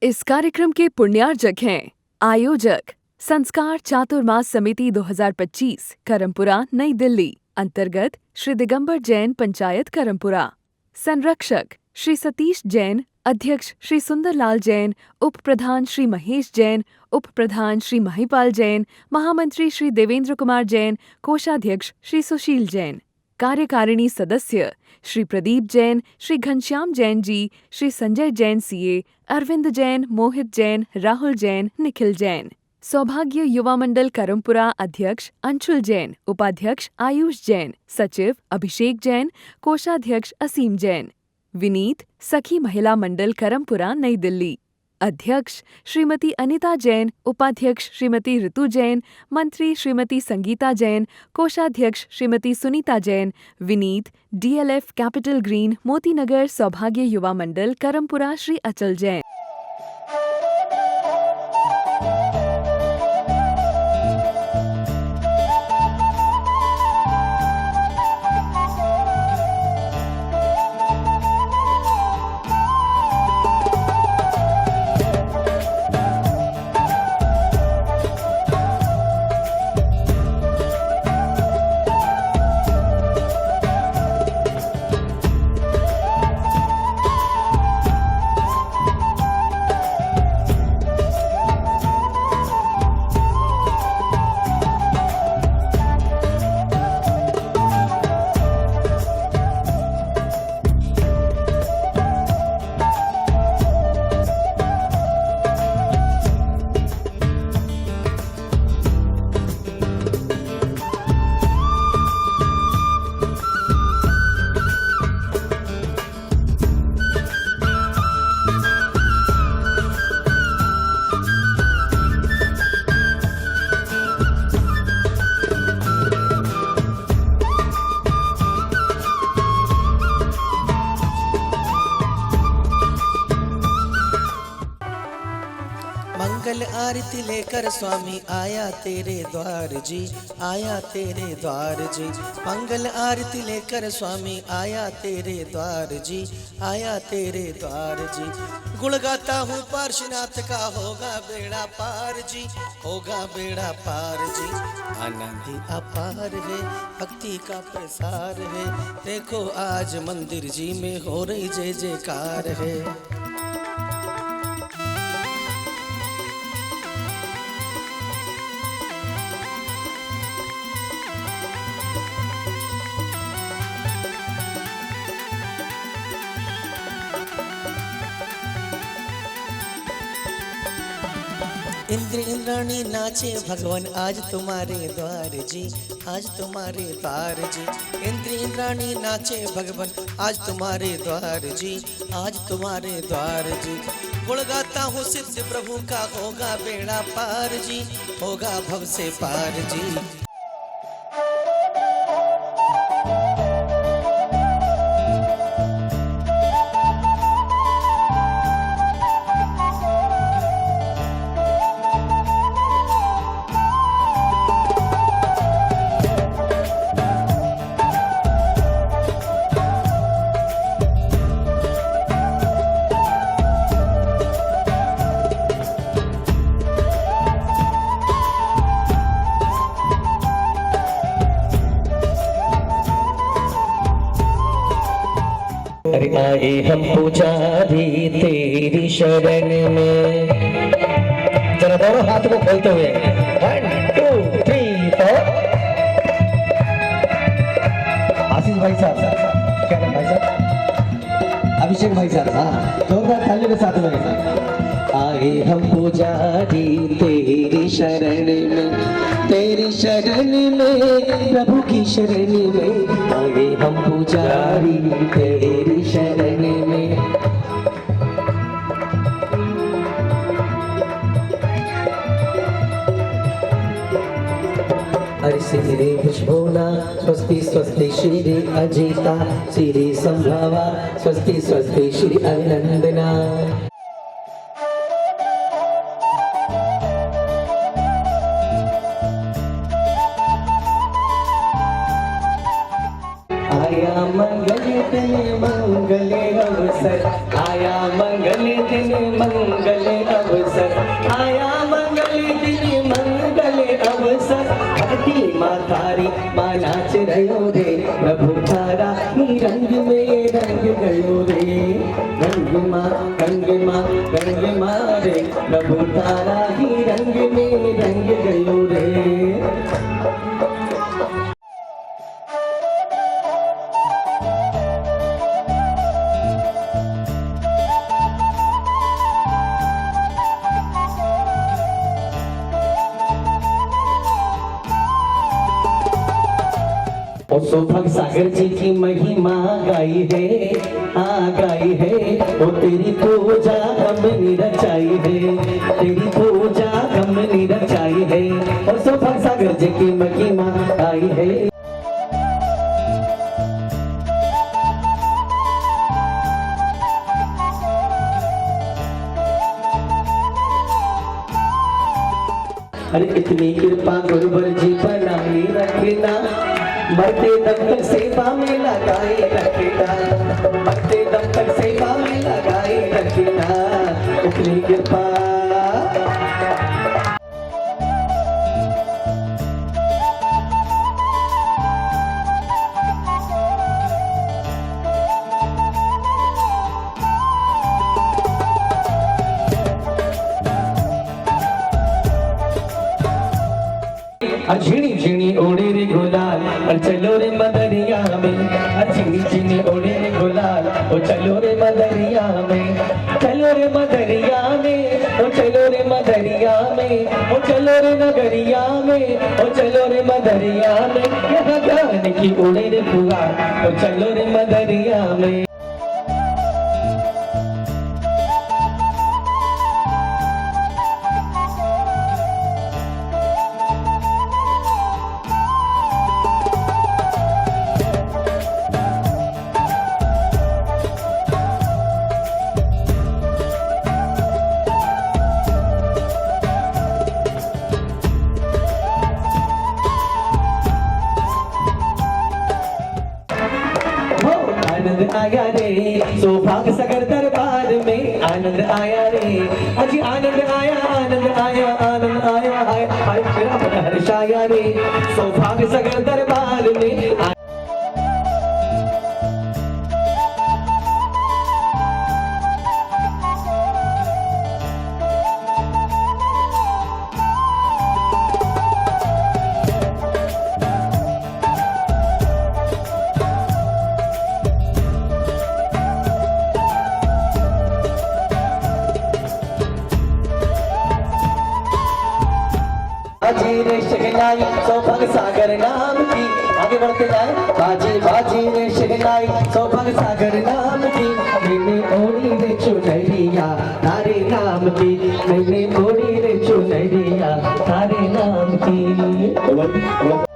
इस कार्यक्रम के पुण्यार्जक हैं आयोजक संस्कार चातुर्मास समिति 2025 करमपुरा नई दिल्ली अंतर्गत श्री दिगंबर जैन पंचायत करमपुरा। संरक्षक श्री सतीश जैन, अध्यक्ष श्री सुंदरलाल जैन, उप प्रधान श्री महेश जैन, उप प्रधान श्री महिपाल जैन, महामंत्री श्री देवेंद्र कुमार जैन, कोषाध्यक्ष श्री सुशील जैन। कार्यकारिणी सदस्य श्री प्रदीप जैन, श्री घनश्याम जैन जी, श्री संजय जैन सीए, अरविंद जैन, मोहित जैन, राहुल जैन, निखिल जैन। सौभाग्य युवा मंडल करमपुरा अध्यक्ष अंशुल जैन, उपाध्यक्ष आयुष जैन, सचिव अभिषेक जैन, कोषाध्यक्ष असीम जैन। विनीत सखी महिला मंडल करमपुरा नई दिल्ली अध्यक्ष श्रीमती अनिता जैन, उपाध्यक्ष श्रीमती ऋतु जैन, मंत्री श्रीमती संगीता जैन, कोषाध्यक्ष Shrimati Sunita Jain. Vineet DLF capital green Motinagar सौभाग्य युवा मंडल करमपुरा श्री अचल जैन। मंगल आरती लेकर स्वामी आया तेरे द्वार जी, आया तेरे द्वार जी। मंगल आरती लेकर स्वामी आया तेरे द्वार जी, आया तेरे द्वार जी। गुण गाता हूँ पार्श्वनाथ का, होगा बेड़ा पार जी, होगा बेड़ा पार जी। आनंद अपार है, भक्ति का प्रसार है, देखो आज मंदिर जी में हो रही जय जयकार है। इंद्र इंद्राणी नाचे भगवान आज तुम्हारे द्वार जी, आज तुम्हारे द्वार जी। इंद्र इंद्राणी नाचे भगवान आज तुम्हारे द्वार जी, आज तुम्हारे द्वार जी। गुण गाता हूँ सिद्ध प्रभु का, होगा बेड़ा पार जी, होगा भव से पार जी। अरे आए हम पुजारी तेरी शरण में। जरा दोनों हाथ को खोलते हुए 1 2 3 4। आशीष भाई साहब, क्या नाम भाई साहब? अभिषेक भाई साहब, हाँ जोरदार ताली के साथ में। आए हम पुजारी तेरी शरण में, तेरी शरण में, प्रभु की शरण में। आए हम पुजारी तेरी शरण में। अरे श्री भुजभुना स्वस्ति स्वस्ति श्री अजिता, श्री संभवा स्वस्ति स्वस्ति श्री अभिनंदना। आया मंगल दिन मंगल अवसर, आया मंगल दिन मंगल दिन मंगल अवसर भक्ति माँ थारी माँ नाच रहो रे प्रभु थारा ही रंग में रंग गयो रे रंग माँ रे प्रभु थारा ही रंग में रंग गयो रे। ओ सौभाग सागर जी की महिमा गाई है गाई है। ओ तेरी पूजा हमने रचाई है तेरी पूजा हमने रचाई है। ओ सौभाग सागर जी की महिमा गाई है। अरे इतनी कृपा गुरुवर जी बनाई रखना मरते दम तक सेवा में लगाए रखना मरते दम तक सेवा में लगाए रखना इतनी कृपा। झिणी झिणी ओढ़े रे गुलाल और चलो रे मदरिया में झिणी झिणी ओढ़े रे गुलाल ओ चलो रे मदरिया में चलो रे मदरिया में ओ चलो रे मदरिया में ओ चलो रे नगरिया में ओ चलो रे मदरिया में यहाँ गान की ओढ़े रे फुहार ओ चलो रे मदरिया में। आनंद आया रे सौभाग सागर दरबार में आनंद आया रे अजी आनंद आया आनंद आया आनंद आया हाय हाय तेरा मन हर्ष आया रे सौभाग सागर दरबार में। बाजी रे शहनाई सौभाग सागर नाम की आगे बढ़ते जाए बाजी बाजी रे शहनाई सौभाग सागर नाम की मैंने ओढ़ी रे चुनरिया तारे नाम की मैंने ओढ़ी रे चुनरिया तारे नाम की।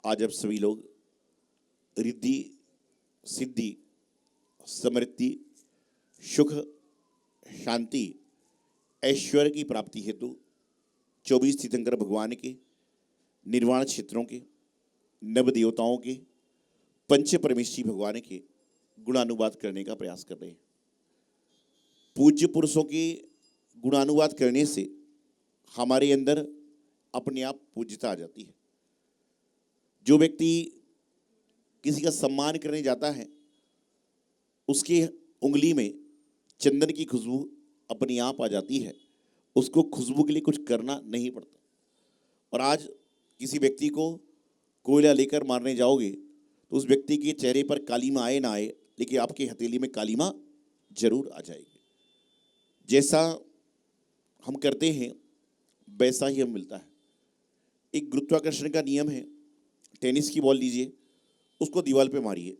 आज अब सभी लोग रिद्धि सिद्धि समृद्धि सुख शांति ऐश्वर्य की प्राप्ति हेतु 24 तीर्थंकर भगवान के निर्वाण क्षेत्रों के नव देवताओं के पंच परमेश्वरी भगवान के गुणानुवाद करने का प्रयास कर रहे हैं। पूज्य पुरुषों के गुणानुवाद करने से हमारे अंदर अपने आप पूज्यता आ जाती है। जो व्यक्ति किसी का सम्मान करने जाता है उसके उंगली में चंदन की खुशबू अपने आप आ जाती है, उसको खुशबू के लिए कुछ करना नहीं पड़ता। और आज किसी व्यक्ति को कोयला लेकर मारने जाओगे तो उस व्यक्ति के चेहरे पर कालीमा आए ना आए, लेकिन आपकी हथेली में कालीमा जरूर आ जाएगी। जैसा हम करते हैं वैसा ही हमें मिलता है। एक गुरुत्वाकर्षण का नियम है। टेनिस की बॉल लीजिए, उसको दीवार पे मारिए,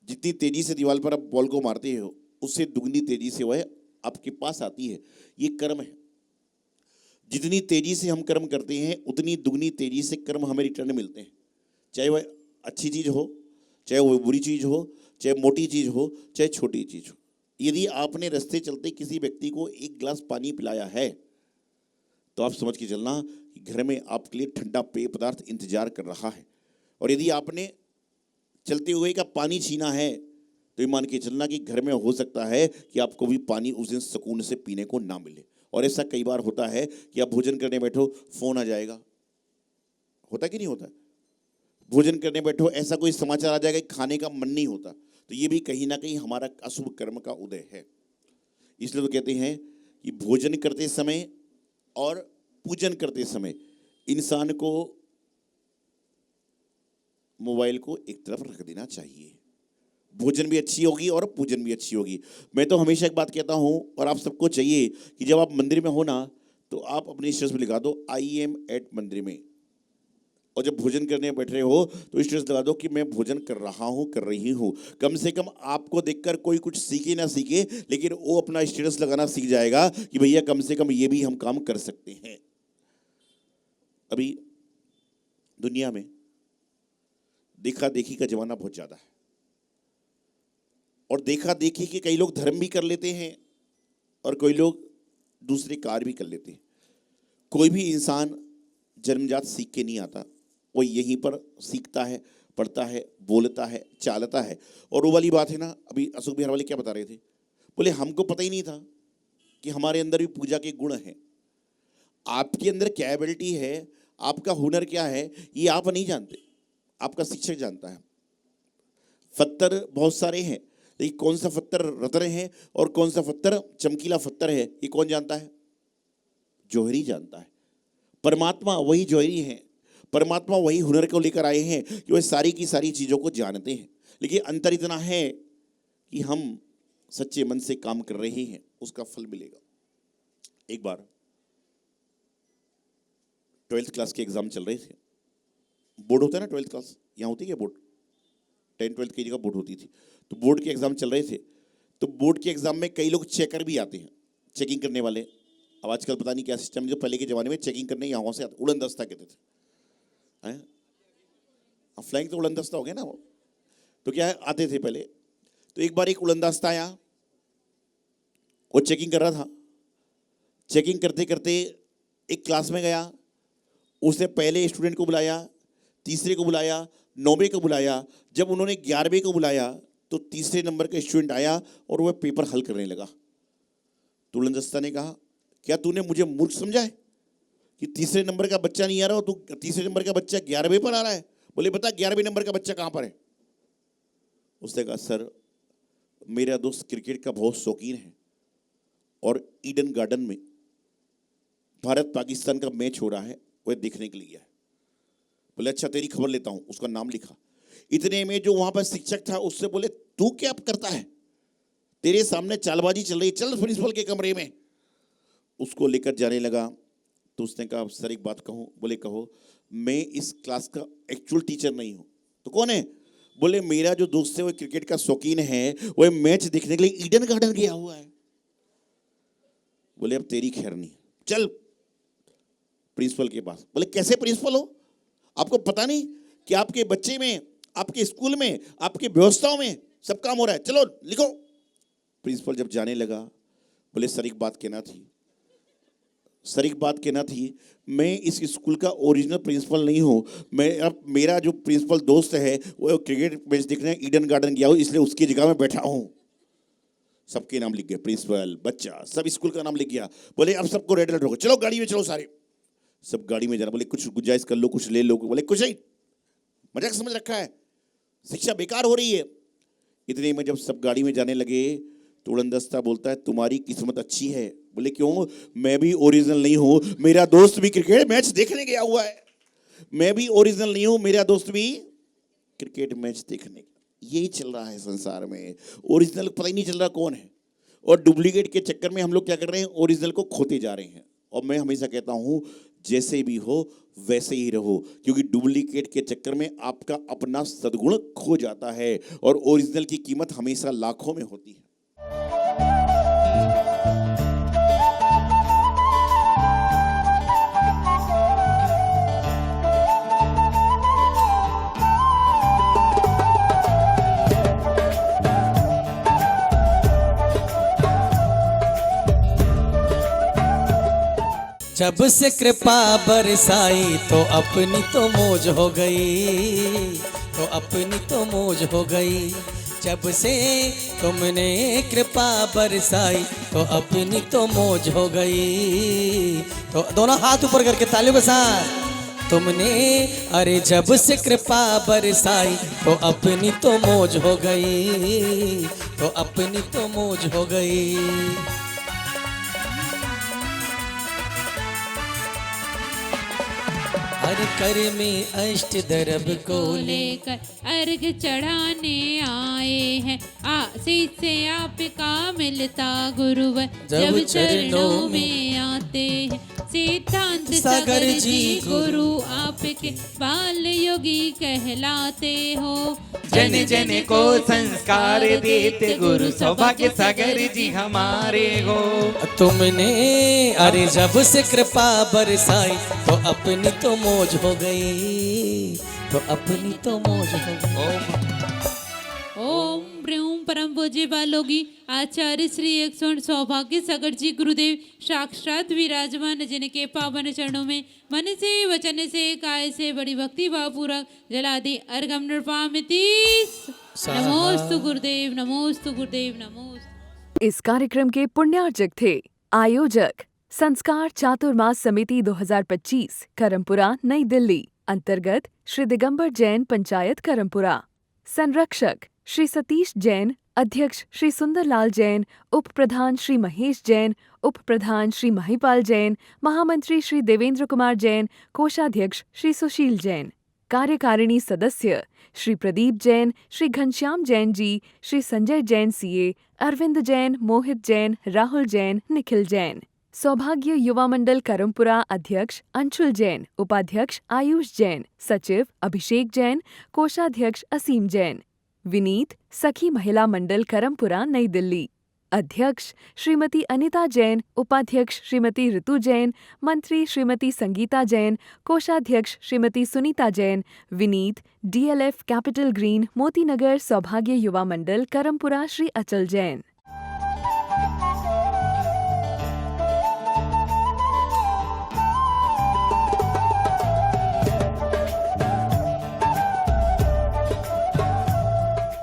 जितनी तेजी से दीवार पर आप बॉल को मारते हो उससे दुगनी तेजी से वह आपके पास आती है। ये कर्म है। जितनी तेजी से हम कर्म करते हैं उतनी दुगनी तेजी से कर्म हमें रिटर्न मिलते हैं, चाहे वह अच्छी चीज़ हो, चाहे वह बुरी चीज़ हो, चाहे मोटी चीज़ हो, चाहे छोटी चीज़ हो। यदि आपने रास्ते चलते किसी व्यक्ति को एक गिलास पानी पिलाया है तो आप समझ के चलना कि घर में आपके लिए ठंडा पेय पदार्थ इंतजार कर रहा है। और यदि आपने चलते हुए का पानी छीना है तो ये मान के चलना कि घर में हो सकता है कि आपको भी पानी उस दिन सुकून से पीने को ना मिले। और ऐसा कई बार होता है कि आप भोजन करने बैठो, फोन आ जाएगा, होता कि नहीं होता? भोजन करने बैठो, ऐसा कोई समाचार आ जाएगा कि खाने का मन नहीं होता, तो ये भी कहीं ना कहीं हमारा अशुभ कर्म का उदय है। इसलिए तो कहते हैं कि भोजन करते समय और पूजन करते समय इंसान को मोबाइल को एक तरफ रख देना चाहिए। भोजन भी अच्छी होगी और पूजन भी अच्छी होगी। मैं तो हमेशा एक बात कहता हूं और आप सबको चाहिए कि जब आप मंदिर में हो ना तो आप अपने स्टेटस पे लिखा दो आई एम एट मंदिर में, और जब भोजन करने बैठ रहे हो तो स्टेटस लगा दो कि मैं भोजन कर रहा हूं, कर रही हूं। कम से कम आपको देखकर कोई कुछ सीखे ना सीखे, लेकिन वो अपना स्टेटस लगाना सीख जाएगा कि भैया कम से कम ये भी हम काम कर सकते हैं। अभी दुनिया में देखा देखी का जमाना बहुत ज्यादा है, और देखा देखी के कई लोग धर्म भी कर लेते हैं और कोई लोग दूसरे कार्य भी कर लेते हैं। कोई भी इंसान जन्मजात सीख के नहीं आता, वो यहीं पर सीखता है, पढ़ता है, बोलता है, चालता है। और वो वाली बात है ना, अभी अशोक बिहार वाले क्या बता रहे थे, बोले हमको पता ही नहीं था कि हमारे अंदर भी पूजा के गुण हैं। आपके अंदर क्या एबिलिटी है, आपका हुनर क्या है, ये आप नहीं जानते, आपका शिक्षक जानता है। पत्थर बहुत सारे हैं, लेकिन कौन सा पत्थर रत्न है और कौन सा पत्थर चमकीला पत्थर है, ये कौन जानता है? जौहरी जानता है। परमात्मा वही जौहरी है, परमात्मा वही हुनर को लेकर आए हैं कि वह सारी की सारी चीज़ों को जानते हैं। लेकिन अंतर इतना है कि हम सच्चे मन से काम कर रहे हैं, उसका फल मिलेगा। एक बार 12th क्लास के एग्जाम चल रहे थे। बोर्ड होता है ना 12th क्लास, यहाँ होती है क्या बोर्ड? 10th-12th की जगह बोर्ड होती थी। तो बोर्ड के एग्जाम चल रहे थे, तो बोर्ड के एग्जाम में कई लोग चेकर भी आते हैं, चेकिंग करने वाले। अब आजकल पता नहीं क्या सिस्टम है, जो पहले के ज़माने में चेकिंग करने यहाँ से आते, उड़न दस्ता कहते थे। फ्लाइंग तो उड़न दस्ता हो गया ना वो, तो क्या है, आते थे पहले। तो एक बार एक उड़न दस्ता आया, वो चेकिंग कर रहा था। चेकिंग करते करते एक क्लास में गया, उसने पहले स्टूडेंट को बुलाया, तीसरे को बुलाया, 9वें को बुलाया। जब उन्होंने 11वें को बुलाया तो तीसरे नंबर का स्टूडेंट आया और वह पेपर हल करने लगा। तो उड़न दस्ता ने कहा, क्या तूने मुझे मूर्ख समझा है कि तीसरे नंबर का बच्चा नहीं आ रहा हो, तो तीसरे नंबर का बच्चा 11वें पर आ रहा है? बोले बता 11वें नंबर का बच्चा कहाँ पर है? उसने कहा सर मेरा दोस्त क्रिकेट का बहुत शौकीन है और ईडन गार्डन में भारत पाकिस्तान का मैच हो रहा है, वह देखने के लिए गया है। बोले अच्छा तेरी खबर लेता हूँ। उसका नाम लिखा। इतने में जो वहाँ पर शिक्षक था उससे बोले तू क्या करता है, तेरे सामने चालबाजी चल रही, चल प्रिंसिपल के कमरे में। उसको लेकर जाने लगा तो उसने कहा सर एक बात कहूँ। बोले कहो। मैं इस क्लास का एक्चुअल टीचर नहीं हूँ। तो कौन है? बोले मेरा जो दोस्त है वो क्रिकेट का शौकीन है, वह मैच देखने के लिए ईडन गार्डन गया हुआ है। बोले अब तेरी खैर नहीं, चल प्रिंसिपल के पास। बोले कैसे प्रिंसिपल हो, आपको पता नहीं कि आपके बच्चे में, आपके स्कूल में, आपके व्यवस्थाओं में सब काम हो रहा है, चलो लिखो। प्रिंसिपल जब जाने लगा बोले सर एक बात कहना थी, सर एक बात कहना थी, मैं इस स्कूल का ओरिजिनल प्रिंसिपल नहीं हूँ। मैं अब मेरा जो प्रिंसिपल दोस्त है वो क्रिकेट मैच देखने ईडन गार्डन गया हूँ, इसलिए उसकी जगह में बैठा हूँ। सबके नाम लिख गए, प्रिंसिपल, बच्चा, सब स्कूल का नाम लिख गया। बोले अब सबको रेड अलर्ट होगा, चलो गाड़ी में चलो सारे। सब गाड़ी में जाना। बोले कुछ गुंजाइश कर लो, कुछ ले लो। बोले कुछ नहीं, मजाक समझ रखा है, शिक्षा बेकार हो रही है। इतने में जब सब गाड़ी में जाने लगे तोड़नदस्ता बोलता है तुम्हारी किस्मत अच्छी है। बोले क्यों? मैं भी ओरिजिनल नहीं हूँ, मेरा दोस्त भी क्रिकेट मैच देखने गया हुआ है। मैं भी ओरिजिनल नहीं हूँ, मेरा दोस्त भी क्रिकेट मैच देखने। यही चल रहा है संसार में। ओरिजिनल पता ही नहीं चल रहा कौन है, और डुप्लीकेट के चक्कर में हम लोग क्या कर रहे हैं? ओरिजिनल को खोते जा रहे हैं। और मैं हमेशा कहता हूँ जैसे भी हो वैसे ही रहो, क्योंकि डुप्लीकेट के चक्कर में आपका अपना सद्गुण खो जाता है और ओरिजिनल की कीमत हमेशा लाखों में होती है। जब से कृपा बरसाई तो अपनी तो मौज हो गई, तो अपनी तो मौज हो गई। जब से तुमने कृपा बरसाई तो अपनी तो मौज हो गई। तो दोनों हाथ ऊपर करके ताली बजा। तुमने अरे जब से कृपा बरसाई तो अपनी तो मौज हो गई, तो अपनी तो मौज हो गई। हर कर में अष्ट दरब को लेकर अर्घ चढ़ाने आए हैं। आशीष से आपका मिलता गुरुवर जब चरणों में आते हैं। सिद्धांत सागर जी गुरु आपके बाल योगी कहलाते हो। जन जन को संस्कार देते गुरु सौभाग्य सागर जी हमारे हो। तुमने अरे जब से कृपा बरसाई तो अपनी तो मौज हो गई, तो अपनी तो मौज हो गई। ओम ब्रूम परम पूज्य बालोगी आचार्य श्री 108 सौभाग्य सागर जी गुरुदेव साक्षात विराजमान, जिनके पावन चरणों में मन से वचन से काय से बड़ी भक्ति भाव पूर्वक जलादि अर्घम नृपामिति। नमोस्तु गुरुदेव, नमोस्तु गुरुदेव, नमोस्तु। इस कार्यक्रम के पुण्यार्जक थे आयोजक संस्कार चातुर्मास समिति 2025 करमपुरा नई दिल्ली अंतर्गत श्री दिगंबर जैन पंचायत करमपुरा। संरक्षक श्री सतीश जैन, अध्यक्ष श्री सुंदरलाल जैन, उप प्रधान श्री महेश जैन, उप प्रधान श्री महिपाल जैन, महामंत्री श्री देवेंद्र कुमार जैन, कोषाध्यक्ष श्री सुशील जैन। कार्यकारिणी सदस्य श्री प्रदीप जैन, श्री घनश्याम जैन जी, श्री संजय जैन सीए, अरविंद जैन, मोहित जैन, राहुल जैन, निखिल जैन। सौभाग्य युवा मंडल करमपुरा अध्यक्ष अंशुल जैन, उपाध्यक्ष आयुष जैन, सचिव अभिषेक जैन, कोषाध्यक्ष असीम जैन। विनीत सखी महिला मंडल करमपुरा नई दिल्ली अध्यक्ष श्रीमती अनिता जैन, उपाध्यक्ष श्रीमती ऋतु जैन, मंत्री श्रीमती संगीता जैन, कोषाध्यक्ष Shrimati Sunita Jain. Vineet DLF capital green Motinagar सौभाग्य युवा मंडल करमपुरा श्री अचल जैन।